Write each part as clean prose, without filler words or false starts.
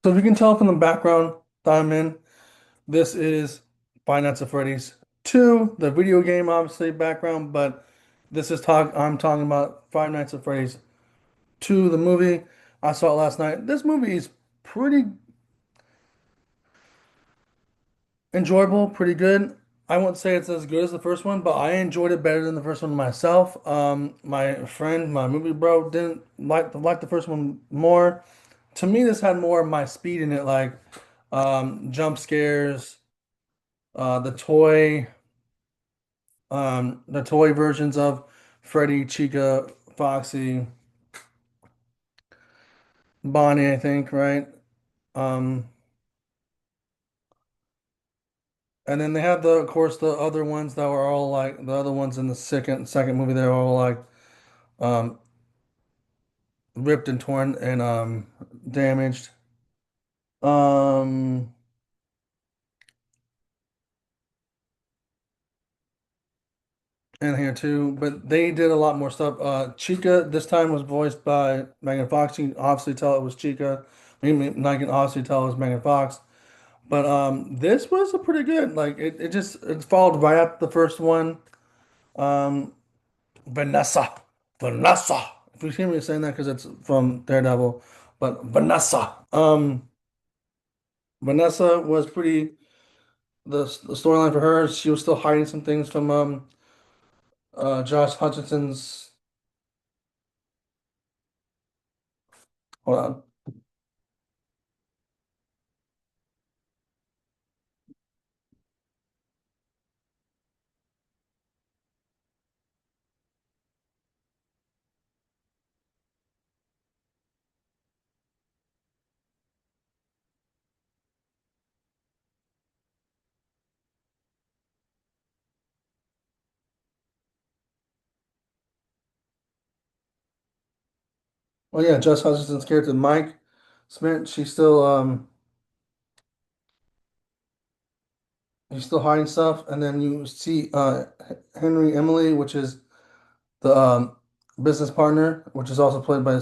So if you can tell from the background that I'm in, this is Five Nights at Freddy's 2, the video game obviously background, but I'm talking about Five Nights at Freddy's 2, the movie. I saw it last night. This movie is pretty enjoyable, pretty good. I won't say it's as good as the first one, but I enjoyed it better than the first one myself. My friend, my movie bro, didn't like the first one more. To me, this had more of my speed in it, like jump scares, the toy versions of Freddy, Chica, Foxy, Bonnie, I think, right? Um, and then they had of course, the other ones that were all like the other ones in the second movie. They were all like um, ripped and torn and damaged. Um, and here too, but they did a lot more stuff. Chica this time was voiced by Megan Fox. You can obviously tell it was Chica. I mean, I can obviously tell it was Megan Fox. But this was a pretty good. Like it followed right after the first one. Um, Vanessa, Vanessa. If you hear me saying that because it's from Daredevil, but Vanessa. Vanessa was pretty. The storyline for her, she was still hiding some things from Josh Hutchinson's. Hold on. Oh yeah, Josh Hutchinson's character Mike Smith. He's still hiding stuff, and then you see Henry Emily, which is the business partner, which is also played by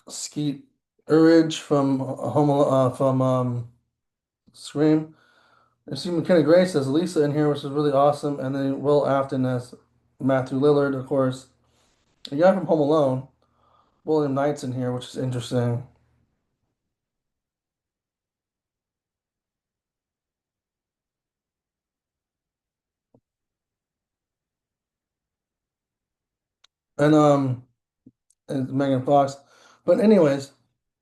Skeet Ulrich from from Scream. You see McKenna Grace as Lisa in here, which is really awesome, and then Will Afton as Matthew Lillard, of course. A guy from Home Alone, William Knight's in here, which is interesting. And and Megan Fox. But anyways,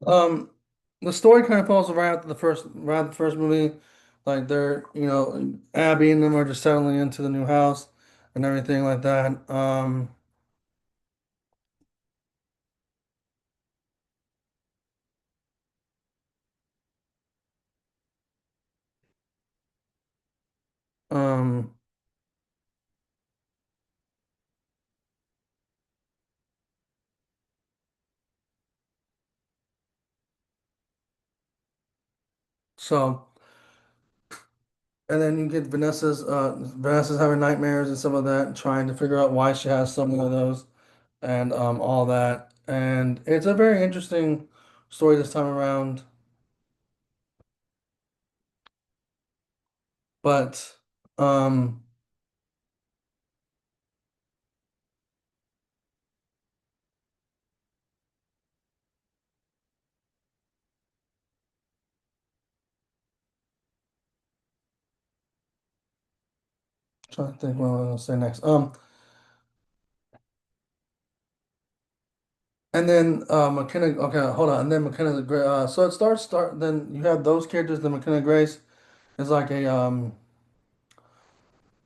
um, the story kind of falls right after the first movie. Like they're, Abby and them are just settling into the new house and everything like that. Um, so and then you get Vanessa's having nightmares and some of that, trying to figure out why she has some of those and all that. And it's a very interesting story this time around. But um trying to think what I'm gonna say next. And then McKenna. Okay, hold on. And then McKenna Grace. So it start. Then you have those characters. Then McKenna Grace is like a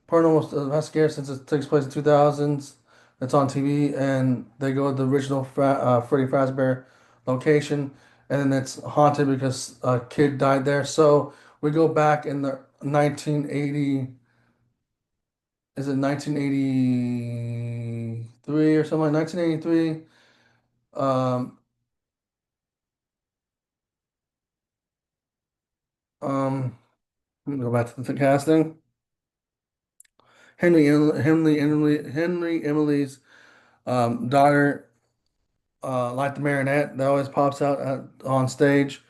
paranormal investigator since it takes place in 2000s. It's on TV, and they go to the original Freddy Fazbear location, and then it's haunted because a kid died there. So we go back in the 1980. Is it 1983 or something like 1983? Um, let me go back to the casting. Henry Emily's daughter like the marionette that always pops out on stage,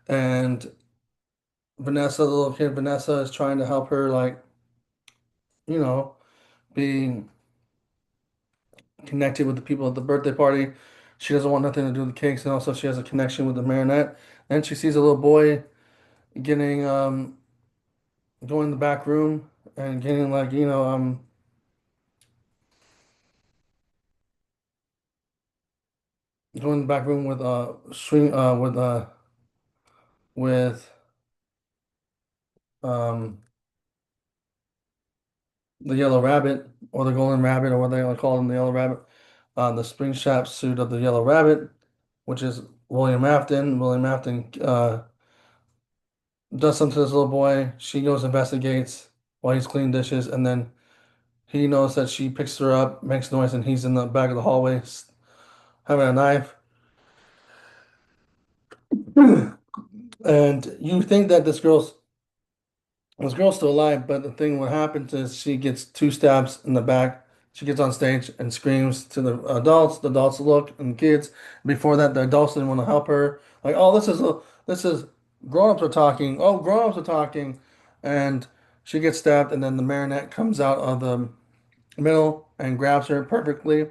and Vanessa, the little kid Vanessa, is trying to help her, like, you know, be connected with the people at the birthday party. She doesn't want nothing to do with the cakes, and also she has a connection with the marionette. And she sees a little boy getting going in the back room and getting, like, going in the back room with swing with um the yellow rabbit, or the golden rabbit, or what they want to call him, the yellow rabbit, the spring strap suit of the yellow rabbit, which is William Afton. William Afton does something to this little boy. She goes investigates while he's cleaning dishes, and then he knows that she picks her up, makes noise, and he's in the back of the hallway having a knife. And you think that this girl's still alive, but the thing what happens is she gets two stabs in the back. She gets on stage and screams to the adults. The adults look, and kids. Before that, the adults didn't want to help her. Like, oh, this is grown-ups are talking. Oh, grown-ups are talking, and she gets stabbed, and then the marionette comes out of the middle and grabs her perfectly,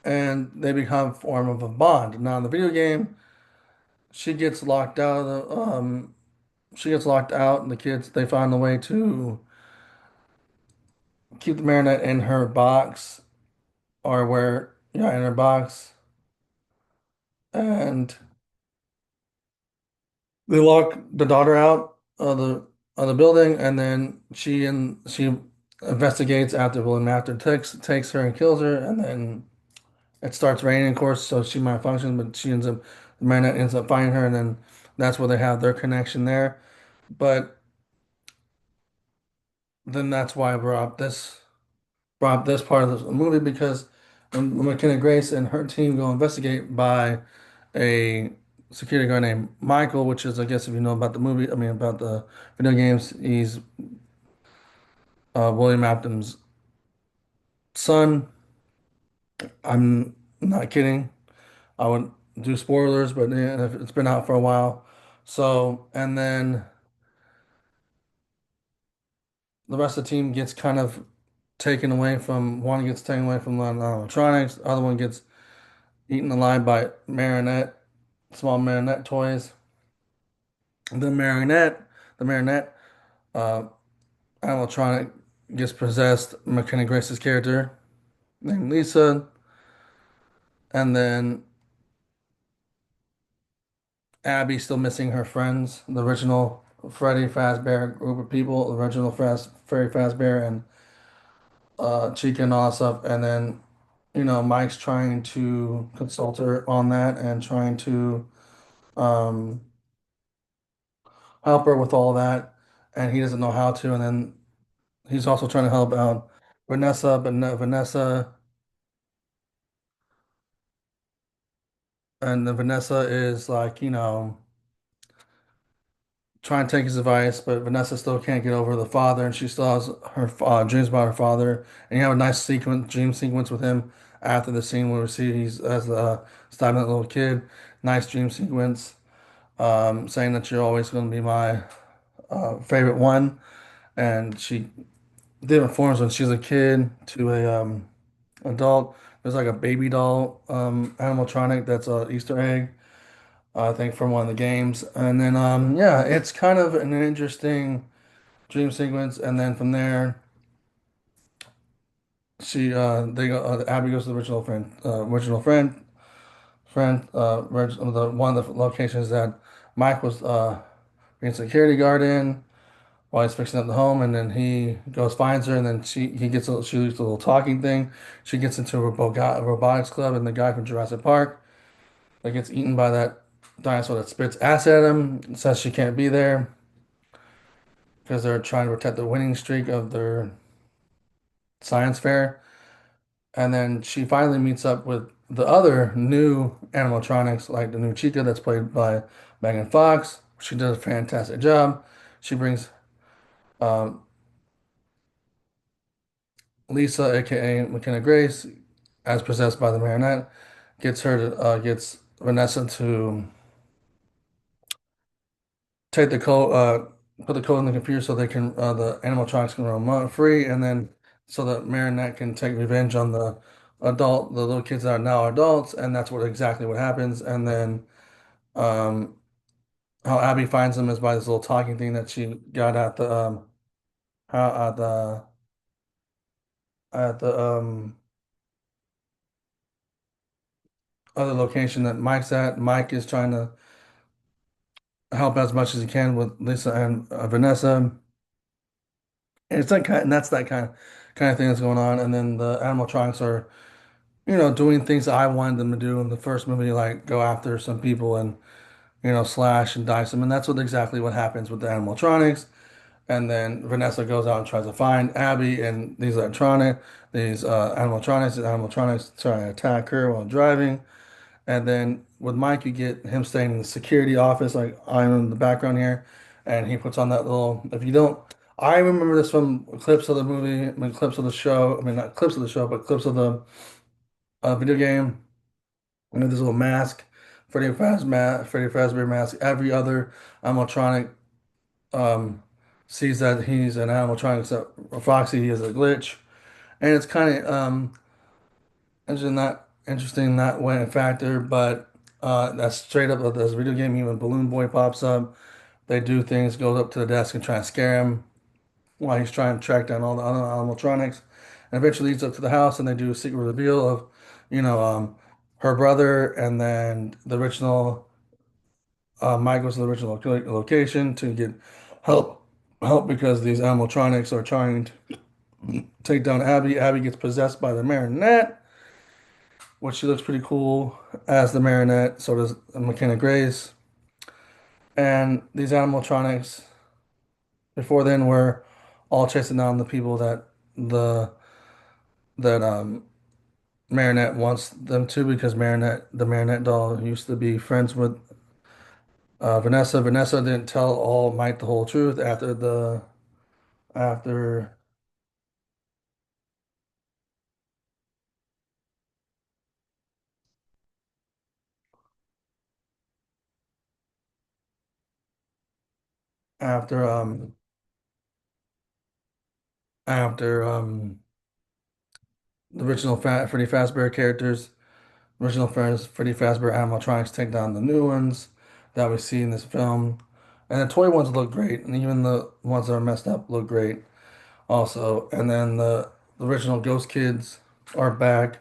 and they become a form of a bond. Now, in the video game, she gets locked out of the she gets locked out, and the kids they find a way to keep the marionette in her box, or where, yeah, in her box, and they lock the daughter out of the building, and then she investigates after William after takes her and kills her, and then it starts raining, of course, so she malfunctions, but the marionette ends up finding her, and then that's where they have their connection there. But then that's why I brought up this part of the movie, because when McKenna Grace and her team go investigate by a security guard named Michael, which is, I guess, if you know about the movie, I mean, about the video games, he's William Afton's son. I'm not kidding. I would do spoilers, but yeah, it's been out for a while. So, and then the rest of the team gets kind of taken away from, one gets taken away from the electronics, the other one gets eaten alive by small marionette toys. The marionette, uh, animatronic gets possessed. McKenna Grace's character named Lisa, and then Abby still missing her friends, the original Freddy Fazbear group of people, the original Freddy Fazbear and Chica and all that stuff. And then, Mike's trying to consult her on that and trying to um, help her with all that, and he doesn't know how to. And then he's also trying to help out Vanessa, but no, Vanessa, and then Vanessa is like, trying to take his advice, but Vanessa still can't get over the father, and she still has her dreams about her father. And you have a nice dream sequence with him after the scene where we see he's as a stabbing that little kid. Nice dream sequence, saying that you're always going to be my favorite one. And she different forms when she's a kid to a adult. There's like a baby doll animatronic that's a Easter egg, I think, from one of the games. And then yeah, it's kind of an interesting dream sequence. And then from there, Abby goes to the one of the locations that Mike was being security guard in while he's fixing up the home, and then he goes finds her, and then she leaves a little talking thing. She gets into a robotics club, and the guy from Jurassic Park that gets eaten by that dinosaur that spits acid at him says she can't be there because they're trying to protect the winning streak of their science fair. And then she finally meets up with the other new animatronics, like the new Chica that's played by Megan Fox. She does a fantastic job. She brings um, Lisa, aka McKenna Grace, as possessed by the marionette, gets Vanessa to take the code, put the code in the computer so they can the animatronics can roam free, and then so that marionette can take revenge on the little kids that are now adults, and that's what exactly what happens. And then um, how Abby finds them is by this little talking thing that she got at the how at the other location that Mike's at. Mike is trying to help as much as he can with Lisa and Vanessa. And it's that kind, and that's that kind of thing that's going on. And then the animatronics are, doing things that I wanted them to do in the first movie, like go after some people and, slash and dice them. And that's exactly what happens with the animatronics. And then Vanessa goes out and tries to find Abby and these animatronics try to attack her while driving. And then with Mike, you get him staying in the security office, like I'm in the background here, and he puts on that little. If you don't, I remember this from clips of the movie, I mean, clips of the show. I mean, not clips of the show, but clips of the video game. And this little mask, Freddy Fazbear mask. Every other animatronic um, sees that he's an animatronic, except Foxy, he is a glitch, and it's kind of interesting that way factor, but that's straight up of this video game. Even Balloon Boy pops up. They do things, goes up to the desk and try and scare him while he's trying to track down all the other animatronics, and eventually leads up to the house, and they do a secret reveal of, you know, um, her brother, and then the original Mike goes to the original location to get help, help because these animatronics are trying to take down Abby. Abby gets possessed by the marionette, which she looks pretty cool as the marionette. So does McKenna Grace. And these animatronics before then were all chasing down the people the that Marinette wants them to, because the Marinette doll used to be friends with Vanessa. Vanessa didn't tell all Mike the whole truth after after after the original Freddy Fazbear characters, original Freddy Fazbear animatronics take down the new ones that we see in this film. And the toy ones look great, and even the ones that are messed up look great also. And then the original Ghost Kids are back,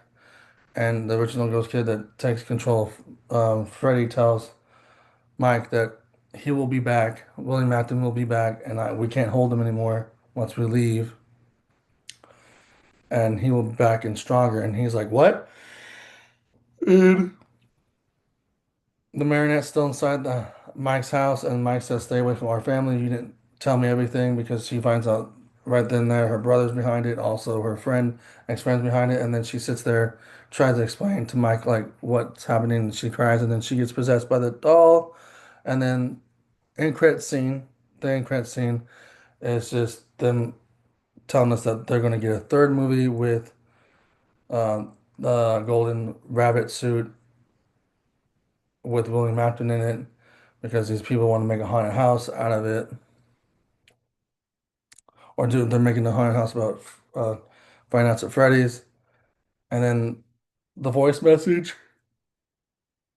and the original Ghost Kid that takes control of Freddy tells Mike that he will be back. William Afton will be back, and we can't hold him anymore once we leave, and he will be back and stronger. And he's like, "What?" And the marionette's still inside the Mike's house, and Mike says, "Stay away from our family. You didn't tell me everything," because she finds out right then and there her brother's behind it, also her ex-friend's behind it, and then she sits there, tries to explain to Mike like what's happening, and she cries, and then she gets possessed by the doll, and then end credit scene, the end credit scene is just them telling us that they're going to get a third movie with the Golden Rabbit suit with William Afton in it, because these people want to make a haunted house out of it, or they're making a haunted house about uh, Five Nights at Freddy's, and then the voice message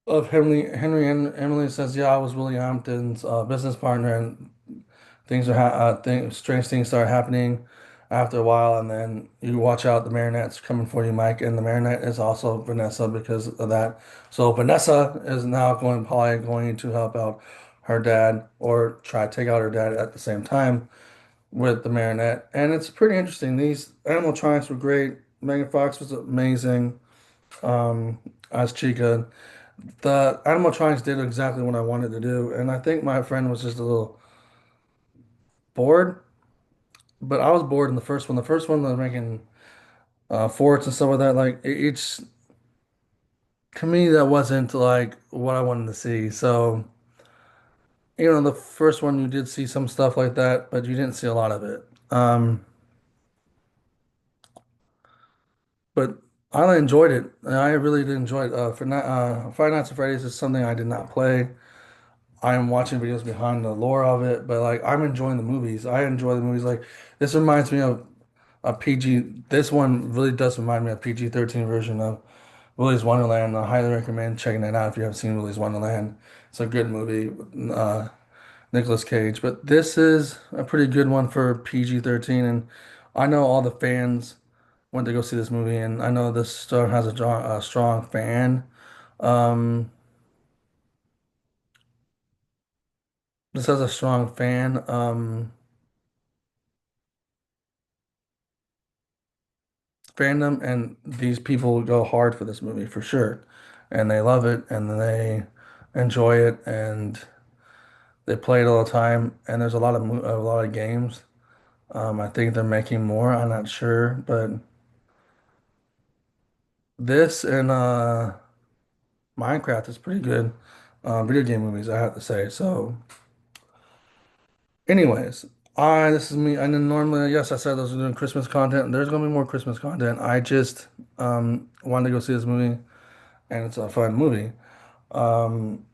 of Henry and Emily says, "Yeah, I was William Hampton's business partner, and strange things start happening after a while, and then you watch out, the Marinette's coming for you, Mike, and the Marinette is also Vanessa because of that. So Vanessa is now probably going to help out her dad or try to take out her dad at the same time with the Marinette, and it's pretty interesting. These animatronics were great. Megan Fox was amazing as Chica. The animatronics did exactly what I wanted to do, and I think my friend was just a little bored. But I was bored in the first one. The first one, they're making forts and stuff like that. Like it's to me, that wasn't like what I wanted to see. So, the first one you did see some stuff like that, but you didn't see a lot of it. But I enjoyed it. I really did enjoy it. Five Nights at Freddy's is something I did not play. I am watching videos behind the lore of it, but like I'm enjoying the movies. I enjoy the movies. Like this reminds me of a PG. This one really does remind me of PG-13 version of Willy's Wonderland. I highly recommend checking it out if you haven't seen Willy's Wonderland. It's a good movie, Nicolas Cage. But this is a pretty good one for PG-13, and I know all the fans went to go see this movie, and I know this star has a strong fan. Um, this has a strong fandom, and these people go hard for this movie for sure, and they love it, and they enjoy it, and they play it all the time. And there's a lot of games. I think they're making more. I'm not sure, but this and Minecraft is pretty good video game movies, I have to say. So, anyways, I this is me. I know normally, yes, I said I was doing Christmas content. There's gonna be more Christmas content. I just wanted to go see this movie, and it's a fun movie. Um,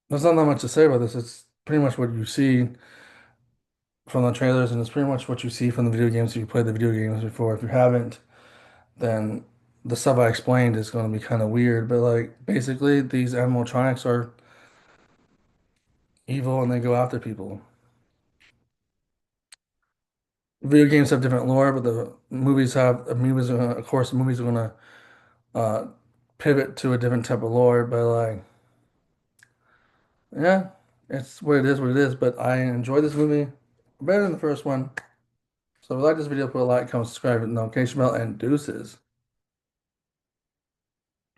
there's not that much to say about this. It's pretty much what you see from the trailers, and it's pretty much what you see from the video games if you played the video games before. If you haven't, then the stuff I explained is going to be kind of weird. But like basically, these animatronics are evil and they go after people. Video games have different lore, but the movies. Of course, the movies are going to uh, pivot to a different type of lore. But like, yeah, it's what it is, what it is. But I enjoy this movie better than the first one. So if you like this video, put a like, comment, subscribe, hit the notification bell, and deuces.